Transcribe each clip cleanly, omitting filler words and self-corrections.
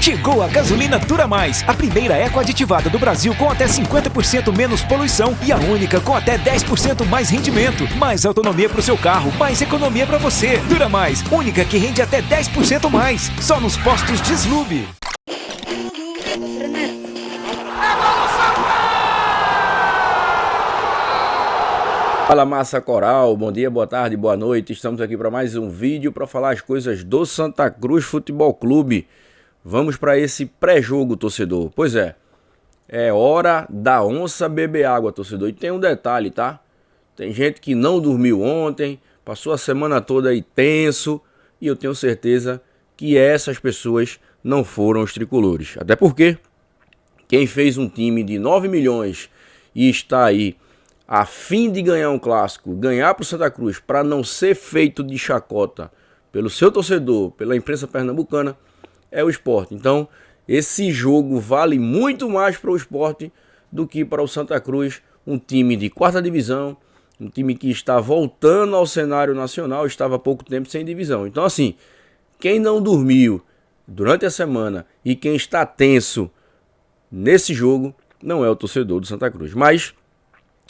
Chegou a gasolina Dura Mais, a primeira eco-aditivada do Brasil com até 50% menos poluição e a única com até 10% mais rendimento. Mais autonomia para o seu carro, mais economia para você. Dura Mais, única que rende até 10% mais. Só nos postos Deslube. Fala massa coral, bom dia, boa tarde, boa noite. Estamos aqui para mais um vídeo para falar as coisas do Santa Cruz Futebol Clube. Vamos para esse pré-jogo, torcedor. Pois é hora da onça beber água, torcedor. E tem um detalhe, tá? Tem gente que não dormiu ontem, passou a semana toda aí tenso, e eu tenho certeza que essas pessoas não foram os tricolores. Até porque quem fez um time de 9 milhões e está aí a fim de ganhar um clássico, ganhar para o Santa Cruz, para não ser feito de chacota pelo seu torcedor, pela imprensa pernambucana, é o Sport. Então, esse jogo vale muito mais para o Sport do que para o Santa Cruz, um time de quarta divisão, um time que está voltando ao cenário nacional, estava há pouco tempo sem divisão. Então, assim, quem não dormiu durante a semana e quem está tenso nesse jogo não é o torcedor do Santa Cruz. Mas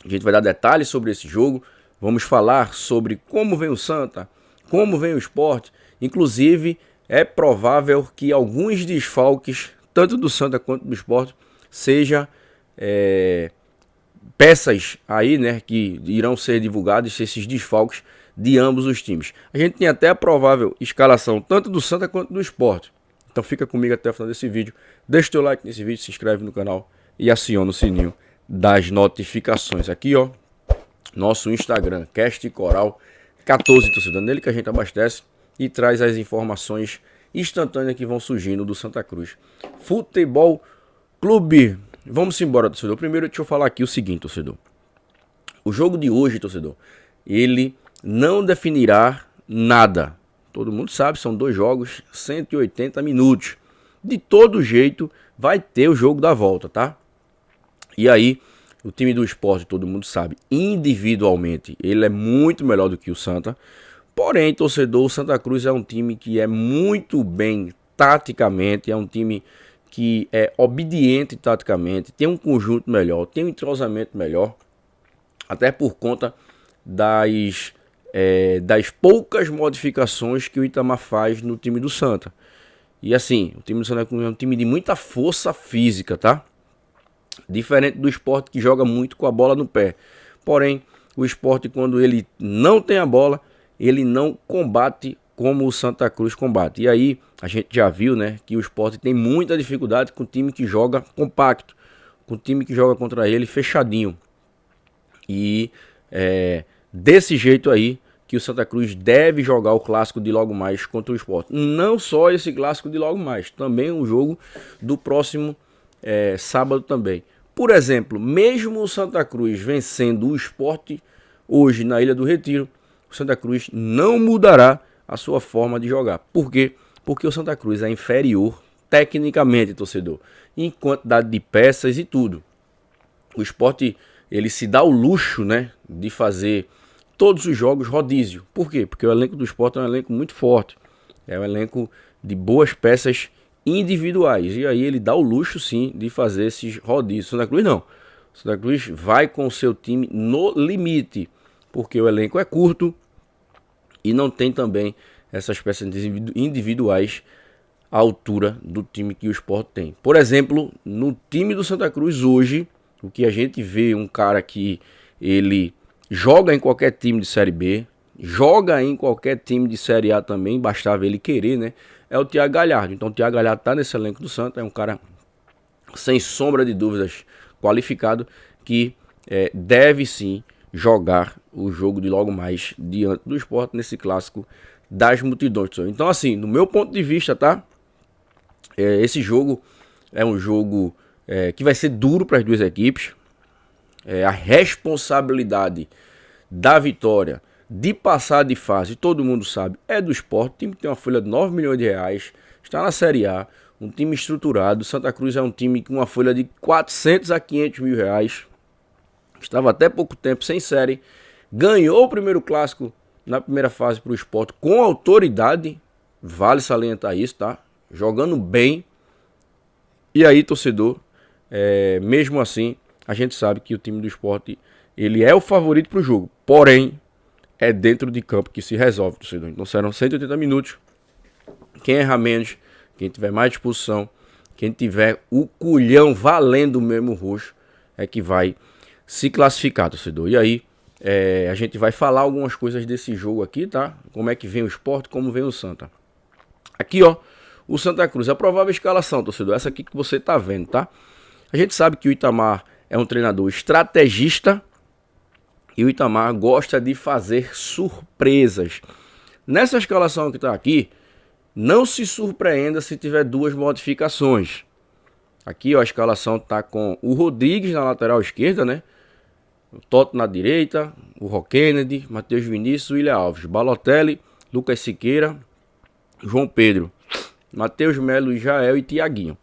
a gente vai dar detalhes sobre esse jogo, vamos falar sobre como vem o Santa, como vem o Sport. Inclusive, é provável que alguns desfalques, tanto do Santa quanto do Sport, sejam peças aí, né, que irão ser divulgadas, esses desfalques de ambos os times. A gente tem até a provável escalação, tanto do Santa quanto do Sport. Então fica comigo até o final desse vídeo. Deixa o teu like nesse vídeo, se inscreve no canal e aciona o sininho das notificações. Aqui, ó, nosso Instagram, Cast Coral 14, torcedor, nele que a gente abastece e traz as informações instantâneas que vão surgindo do Santa Cruz Futebol Clube. Vamos embora, torcedor. Primeiro, deixa eu falar aqui o seguinte, torcedor. O jogo de hoje, torcedor, ele não definirá nada. Todo mundo sabe, são dois jogos, 180 minutos. De todo jeito, vai ter o jogo da volta, tá? E aí, o time do Sport, todo mundo sabe, individualmente, ele é muito melhor do que o Santa. Porém, torcedor, o Santa Cruz é um time que é muito bem taticamente, é um time que é obediente taticamente, tem um conjunto melhor, tem um entrosamento melhor, até por conta das poucas modificações que o Itamar faz no time do Santa. E assim, o time do Santa Cruz é um time de muita força física, tá? Diferente do Sport, que joga muito com a bola no pé. Porém, o Sport, quando ele não tem a bola, ele não combate como o Santa Cruz combate. E aí, a gente já viu, né, que o Sport tem muita dificuldade com o time que joga compacto, com o time que joga contra ele fechadinho. E desse jeito aí que o Santa Cruz deve jogar o clássico de logo mais contra o Sport. Não só esse clássico de logo mais, também o jogo do próximo sábado também. Por exemplo, mesmo o Santa Cruz vencendo o Sport hoje na Ilha do Retiro, o Santa Cruz não mudará a sua forma de jogar. Por quê? Porque o Santa Cruz é inferior tecnicamente, torcedor, em quantidade de peças e tudo. O Sport, ele se dá o luxo, né, de fazer todos os jogos rodízio. Por quê? Porque o elenco do Sport é um elenco muito forte. É um elenco de boas peças individuais. E aí ele dá o luxo, sim, de fazer esses rodízios. O Santa Cruz não. O Santa Cruz vai com o seu time no limite, porque o elenco é curto e não tem também essas peças individuais à altura do time que o Sport tem. Por exemplo, no time do Santa Cruz hoje, o que a gente vê, um cara que ele joga em qualquer time de Série B, joga em qualquer time de Série A também, bastava ele querer, né? É o Thiago Galhardo. Então o Thiago Galhardo está nesse elenco do Santa, é um cara sem sombra de dúvidas qualificado, que deve sim jogar o jogo de logo mais diante do Sport nesse clássico das multidões. Então assim, no meu ponto de vista, tá? Esse jogo é um jogo que vai ser duro para as duas equipes. A responsabilidade da vitória, de passar de fase, todo mundo sabe, é do Sport. O time tem uma folha de 9 milhões de reais, está na Série A, um time estruturado. Santa Cruz é um time com uma folha de 400 a 500 mil reais. Estava até pouco tempo sem série, ganhou o primeiro clássico na primeira fase para o Sport com autoridade, vale salientar isso, tá? Jogando bem, E aí, torcedor, mesmo assim, a gente sabe que o time do Sport, ele é o favorito para o jogo. Porém, é dentro de campo que se resolve, torcedor. Então serão 180 minutos. Quem errar menos, quem tiver mais disposição, quem tiver o culhão valendo mesmo roxo, é que vai se classificar, torcedor. E aí, a gente vai falar algumas coisas desse jogo aqui, tá? Como é que vem o Sport, como vem o Santa. Aqui, ó, o Santa Cruz. A provável escalação, torcedor, essa aqui que você tá vendo, tá? A gente sabe que o Itamar é um treinador estrategista e o Itamar gosta de fazer surpresas. Nessa escalação que tá aqui, não se surpreenda se tiver duas modificações. Aqui, ó, a escalação tá com o Rodrigues na lateral esquerda, né? O Toto na direita, o Rock Kennedy, Matheus Vinícius, William Alves, Balotelli, Lucas Siqueira, João Pedro, Matheus Melo, Israel e Thiaguinho.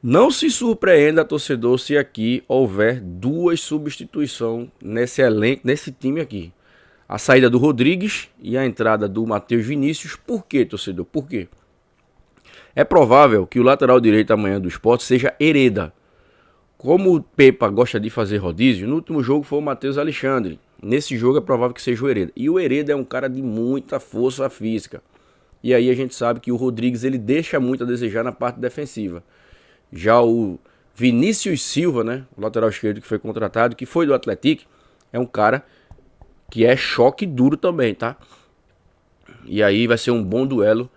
Não se surpreenda, torcedor, se aqui houver duas substituições nesse elenco, nesse time aqui. A saída do Rodrigues e a entrada do Matheus Vinícius. Por quê, torcedor? Por quê? É provável que o lateral direito amanhã do Sport seja Hereda. Como o Pepa gosta de fazer rodízio, no último jogo foi o Matheus Alexandre. Nesse jogo é provável que seja o Hereda. E o Hereda é um cara de muita força física. E aí a gente sabe que o Rodrigues ele deixa muito a desejar na parte defensiva. Já o Vinícius Silva, né, o lateral esquerdo que foi contratado, que foi do Atlético, é um cara que é choque duro também, tá? E aí vai ser um bom duelo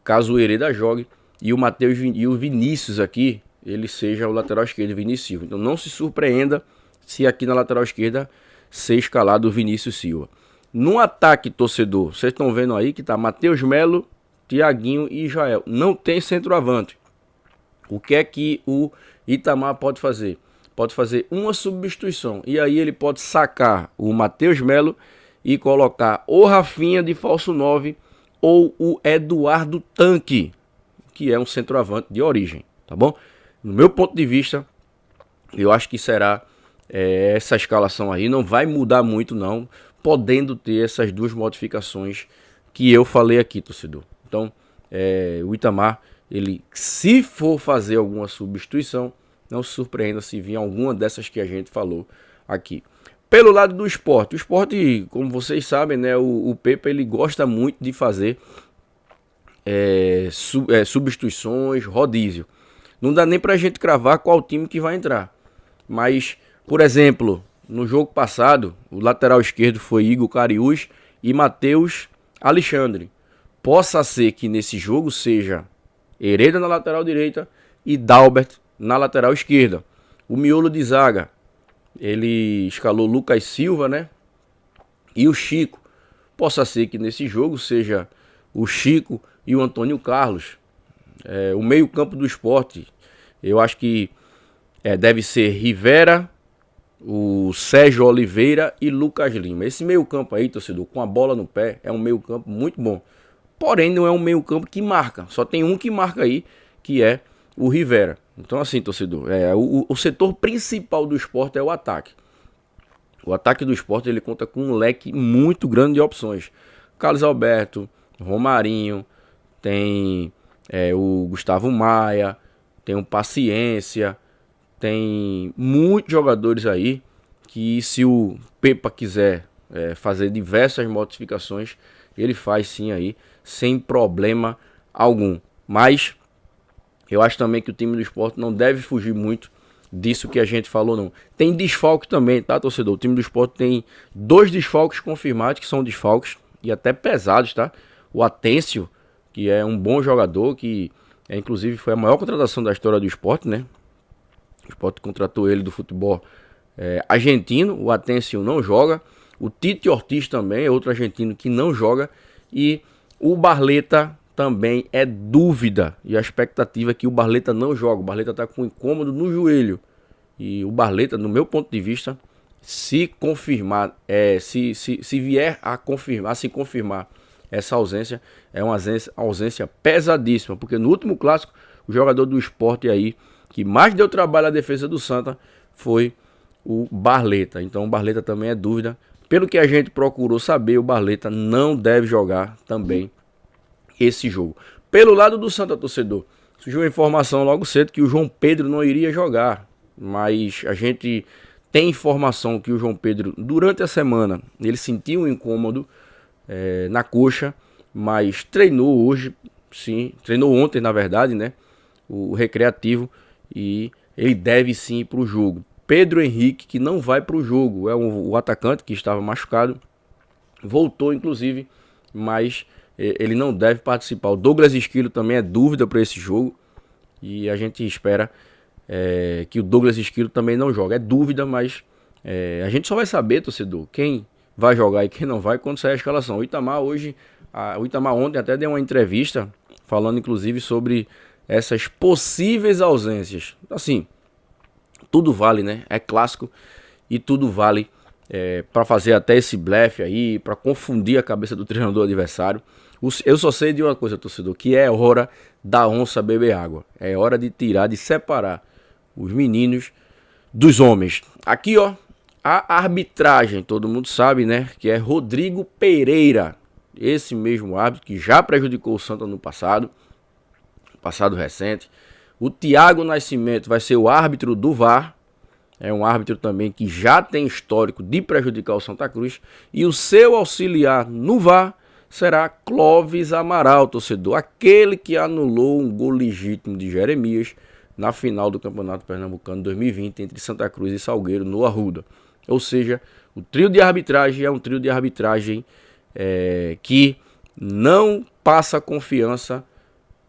caso o Hereda jogue e o Matheus e o Vinícius aqui, ele seja o lateral esquerdo, Vinícius Silva. Então não se surpreenda se aqui na lateral esquerda ser escalado o Vinícius Silva. No ataque, torcedor, vocês estão vendo aí que tá Matheus Melo, Thiaguinho e Israel. Não tem centroavante. O que é que o Itamar pode fazer? Pode fazer uma substituição. E aí ele pode sacar o Matheus Melo e colocar o Rafinha de falso 9 ou o Eduardo Tanque, que é um centroavante de origem, tá bom? No meu ponto de vista, eu acho que será essa escalação aí. Não vai mudar muito não, podendo ter essas duas modificações que eu falei aqui, torcedor. Então, o Itamar, ele, se for fazer alguma substituição, não se surpreenda se vir alguma dessas que a gente falou aqui. Pelo lado do Sport, o Sport, como vocês sabem, né, o Pepa ele gosta muito de fazer substituições, rodízio. Não dá nem pra gente cravar qual time que vai entrar. Mas, por exemplo, no jogo passado, o lateral esquerdo foi Igor Cariús e Matheus Alexandre. Possa ser que nesse jogo seja Hereda na lateral direita e Dalbert na lateral esquerda. O miolo de zaga, ele escalou Lucas Silva, né? E o Chico. Possa ser que nesse jogo seja o Chico e o Antônio Carlos. O meio campo do Sport, eu acho que deve ser Rivera, o Sérgio Oliveira e Lucas Lima. Esse meio campo aí, torcedor, com a bola no pé, é um meio campo muito bom. Porém, não é um meio campo que marca. Só tem um que marca aí, que é o Rivera. Então assim, torcedor, o setor principal do Sport é o ataque. O ataque do Sport ele conta com um leque muito grande de opções. Carlos Alberto, Romarinho, tem o Gustavo Maia, tem o Paciência, tem muitos jogadores aí que, se o Pepa quiser fazer diversas modificações, ele faz sim aí, sem problema algum. Mas eu acho também que o time do Sport não deve fugir muito disso que a gente falou, não. Tem desfalque também, tá, torcedor? O time do Sport tem 2 desfalques confirmados, que são desfalques e até pesados, tá? O Atencio, que é um bom jogador, que inclusive foi a maior contratação da história do Sport, né? O Sport contratou ele do futebol argentino. O Atencio não joga. O Tite Ortiz também é outro argentino que não joga. E o Barleta também é dúvida. E a expectativa é que o Barleta não joga. O Barleta está com incômodo no joelho. E o Barleta, no meu ponto de vista, se confirmar, se vier a se confirmar essa ausência, é uma ausência pesadíssima. Porque no último clássico, o jogador do Sport aí, que mais deu trabalho à defesa do Santa, foi o Barleta. Então o Barleta também é dúvida. Pelo que a gente procurou saber, o Barleta não deve jogar também esse jogo. Pelo lado do Santa, torcedor, surgiu a informação logo cedo que o João Pedro não iria jogar, mas a gente tem informação que o João Pedro, durante a semana, ele sentiu um incômodo na coxa, mas treinou hoje, sim, treinou ontem na verdade, né, o recreativo, e ele deve sim ir para o jogo. Pedro Henrique, que não vai para o jogo, é o atacante que estava machucado, voltou inclusive, mas ele não deve participar. O Douglas Esquilo também é dúvida para esse jogo, e a gente espera que o Douglas Esquilo também não joga. É dúvida, mas a gente só vai saber, torcedor, quem vai jogar e quem não vai quando sair a escalação. O Itamar ontem até deu uma entrevista falando inclusive sobre essas possíveis ausências. Assim, tudo vale, né? É clássico e tudo vale para fazer até esse blefe aí, para confundir a cabeça do treinador adversário. Eu só sei de uma coisa, torcedor, que é hora da onça beber água. É hora de tirar, de separar os meninos dos homens. Aqui, ó, a arbitragem, todo mundo sabe, né? Que é Rodrigo Pereira. Esse mesmo árbitro que já prejudicou o Santa no passado recente. O Thiago Nascimento vai ser o árbitro do VAR. É um árbitro também que já tem histórico de prejudicar o Santa Cruz. E o seu auxiliar no VAR será Clóvis Amaral, torcedor. Aquele que anulou um gol legítimo de Jeremias na final do Campeonato Pernambucano 2020 entre Santa Cruz e Salgueiro no Arruda. Ou seja, o trio de arbitragem é um trio de arbitragem que não passa confiança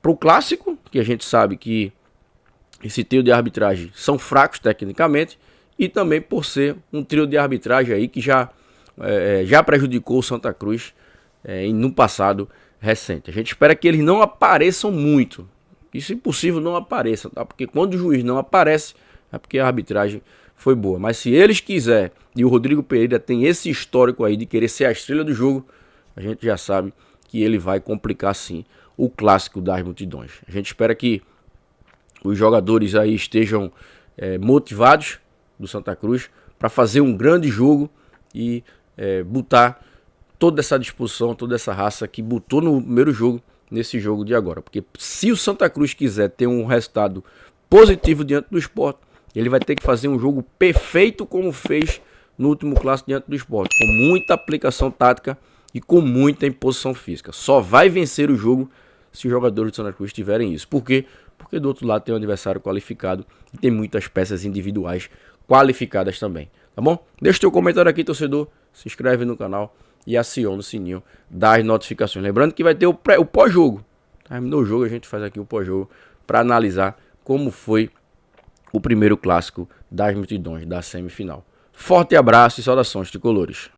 para o clássico, que a gente sabe que esse trio de arbitragem são fracos tecnicamente, e também por ser um trio de arbitragem aí que já prejudicou o Santa Cruz no passado recente. A gente espera que eles não apareçam muito, e se possível não apareçam, tá? Porque quando o juiz não aparece é porque a arbitragem foi boa. Mas se eles quiserem, e o Rodrigo Pereira tem esse histórico aí de querer ser a estrela do jogo, a gente já sabe que ele vai complicar sim o clássico das multidões. A gente espera que os jogadores aí estejam motivados do Santa Cruz para fazer um grande jogo e botar toda essa disposição, toda essa raça que botou no primeiro jogo, nesse jogo de agora. Porque se o Santa Cruz quiser ter um resultado positivo diante do Sport, ele vai ter que fazer um jogo perfeito como fez no último clássico diante do Sport, com muita aplicação tática e com muita imposição física. Só vai vencer o jogo se os jogadores do Santa Cruz tiverem isso. Por quê? Porque do outro lado tem um adversário qualificado e tem muitas peças individuais qualificadas também. Tá bom? Deixa o teu comentário aqui, torcedor. Se inscreve no canal e aciona o sininho das notificações. Lembrando que vai ter o pós-jogo. Terminou o jogo, a gente faz aqui o pós-jogo para analisar como foi o primeiro clássico das multidões da semifinal. Forte abraço e saudações tricolores.